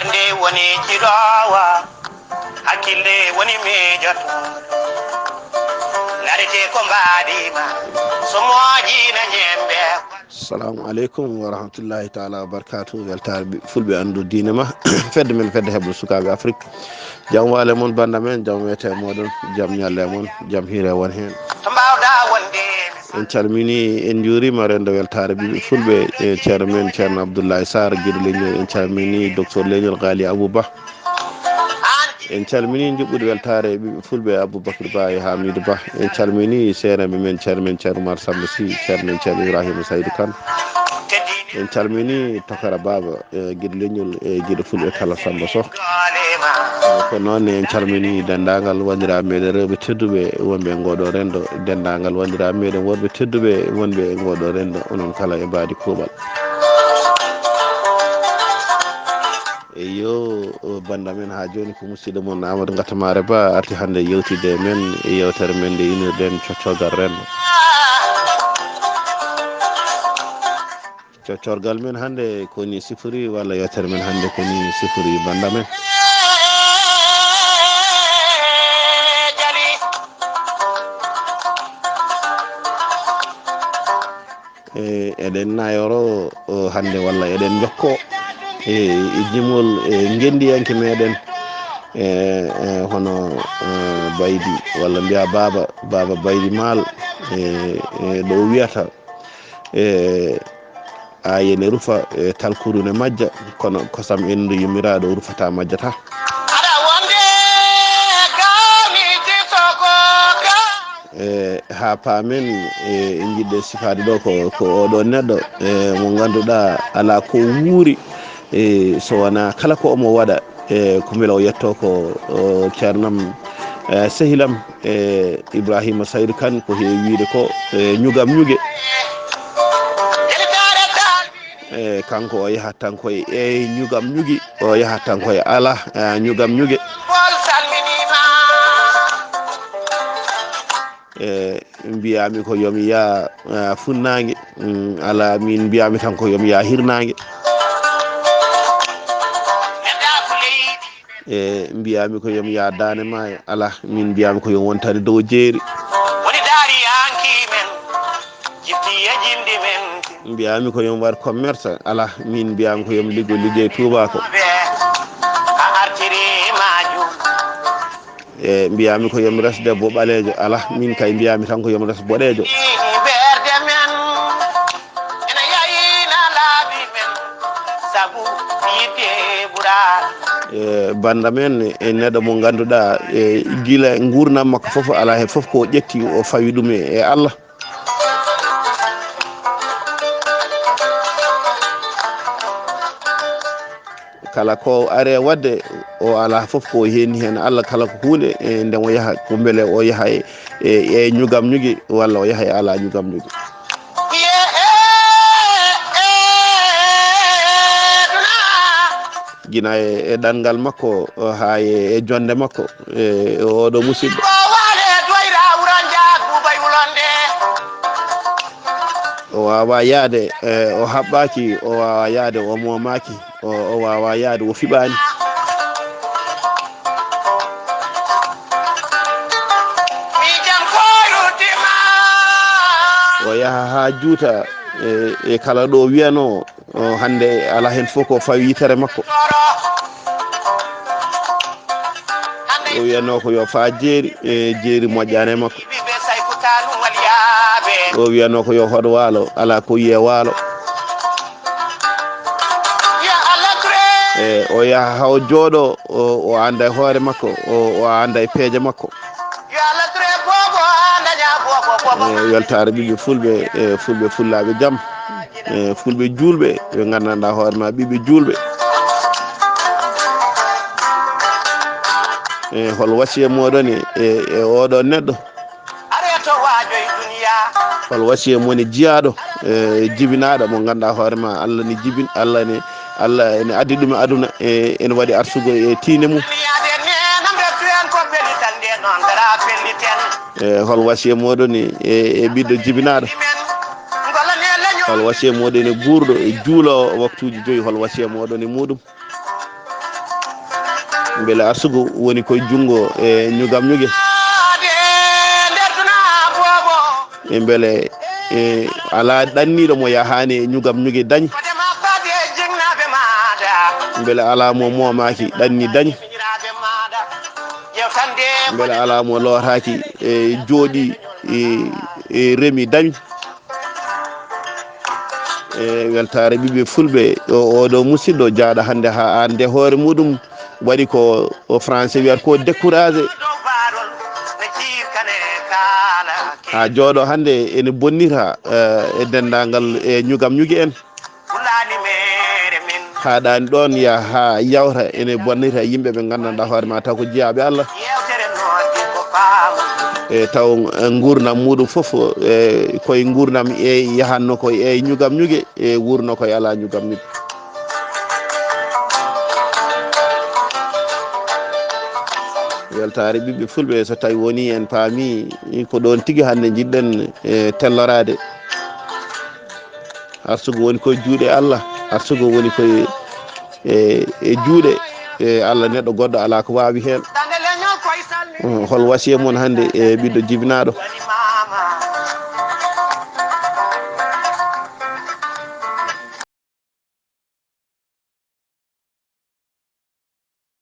bernde woni jiɗowa hakkille woni miijoto larete ko mbaɗima so moƴina ñembe. assalamu aleykum wa rahmatullahi taala wa barakatuh. weltare fulɓe andu diine ma fedde men fedde heɓde sukaɓe afrique. jaam waale moon banda men, jaam wiyete moɗon, jaam ñalle moon, jaam hiire won hen. to mbawɗa wonde en calmini en juurima rendo weltare ɓiɓe fulɓe e ceerno men ceerno abdoullahi sar guiɗo leñol. en calmini docteur leñol gali abou ba. en calmini juɓɓude weltare ɓiɓe fulɓe aboubacry ba e hamidou ba. en calmini seereɓe men ceerno men ceerno oumar samba sy, ceerno men ceerno ibrahima saydou kane. en calmini tokara baba guiɗo leñol e guiɗo fulɓe kala samba soh. ko noon en calmini dendagal wandiraɓe meɗen rewɓe tedduɓe wonɓe e ngoɗo rendo, dendagal wandiraɓe meɗen worɓe tedduɓe wonɓe e ngoɗo rendo, onon kala e mbadi kuuɓal. yo banda men ha joni ko musidɗo moon Aamadu Gatamaare BAH arti hannde yewtide men e yewtere men nde inirɗen coccorgal renndo. coccorgal men hannde koni sifori walla yewtere men hannde koni sifori banda men. eɗen nayoro hannde walla eɗen jokko e jimol gendiyanke meɗen hono baydi walla mbiya baba baydi maal ɗo wiyata ayene rufa talkurune majja kono kosam endu yummiraɗo rufata majjata. ha paamen jiɗɗe sifade ɗo ko oɗo neɗɗo mo ganduɗa ala ko wuuri so wona kala ko omo waɗa ko beela o yetto ko ceernam sehilam ibrahima saydou kane ko heewi wiide ko ñugam ñugue. kanko o yahat tan koye ñugam ñugui, o yahat tan koye ala ñugam ñugue. mbiyami ko yomi ya funnague, ala min mbiyami tan ko yomi ya hirnague. mbiyami ko yomi ya dane maayo, ala min mbiyami ko yomi wontani dow jeeri. mbiyami ko yomi waɗ commerce, ala min mbiyami ko yomi liggey tubako. mbiyami ko yomi res debbo ɓalejo, ala min kay mbiyami tan ko yomi res boɗejo. banda men e neɗɗo mo ganduɗa guila gurnam makko foof ala he foof ko ƴetti o fawi ɗum e Allah. kala ko are wadde o ala foof ko heni hen Allah, kala ko hunde nde o yaha ko beele o yaha e ñugam ñugui walla o yaha e ala ñugam ñugui. guina e ɗanngal makko ha e jonde makko oɗo musidɗo. o wawa yaade o haɓɓaki, o wawa yaade o momaki, o wawa yaade o fiɓani. o yaha ha juuta e kala ɗo wiyano hande ala hen fof ko fawi yitere makko. o wiyano ko yo fa jeeri jeeri moƴƴane makko. o wiyano ko yo hoɗo waalo, ala ko yiye waalo. o yaha haw jooɗo o anda e hoore makko, o anda e peeje makko. weltare ɓiɓe fulɓe fulɓe fullaɓe jaam, fulɓe julɓe ɓe gandanɗa hoore ma ɓiɓe julɓe. hol wasiya moɗon e oɗo neɗɗo, hol wasiya moni jiyaɗo jibinaɗo mo ganduɗa hoore ma Allah ni jibin, Allah ene addi ɗum e aduna ene waɗi arsugo e tiine mum. hol wasiya moɗon e ɓiɗɗo jibinaɗo, hol wasiya moɗon e guurɗo e juulo waktuji joyyi, hol wasiya moɗon e muɗum. beele arsugo woni koye jungo e ñugam ñugue e beele ala ɗanniɗo mo yahani e ñugam ñugue dañ beele ala mo momaki ɗanni dañ beele ala mo lotaki e jooɗi e remi dañ e weltare ɓiɓe fulɓe oɗo musidɗo jaaɗo hannde ha ande hoore muɗum waɗi ko français wiyata ko découragé ha jooɗo hannde ene bonnita e dendagal e ñugam ñugue en haɗani ɗon ya ha yawta ene bonnita yimɓe ɓe gandanɗa hoore ma taw ko jeeyaɓe Allah e taw gurdam muɗum foof koye gurdam e yahanno koye e ñugam ñugue e wurno koye ala ñugam ñugue weltare ɓiɓɓe fulɓe so tawi woni en paami ko ɗon tigui hande jiɗɗen e tellorade arsugo woni koye juuɗe Allah arsugo woni koye e juuɗe e Allah neɗɗo goɗɗo ala ko wawi hen hol wasiya moon hande e ɓiɗɗo jibinaɗo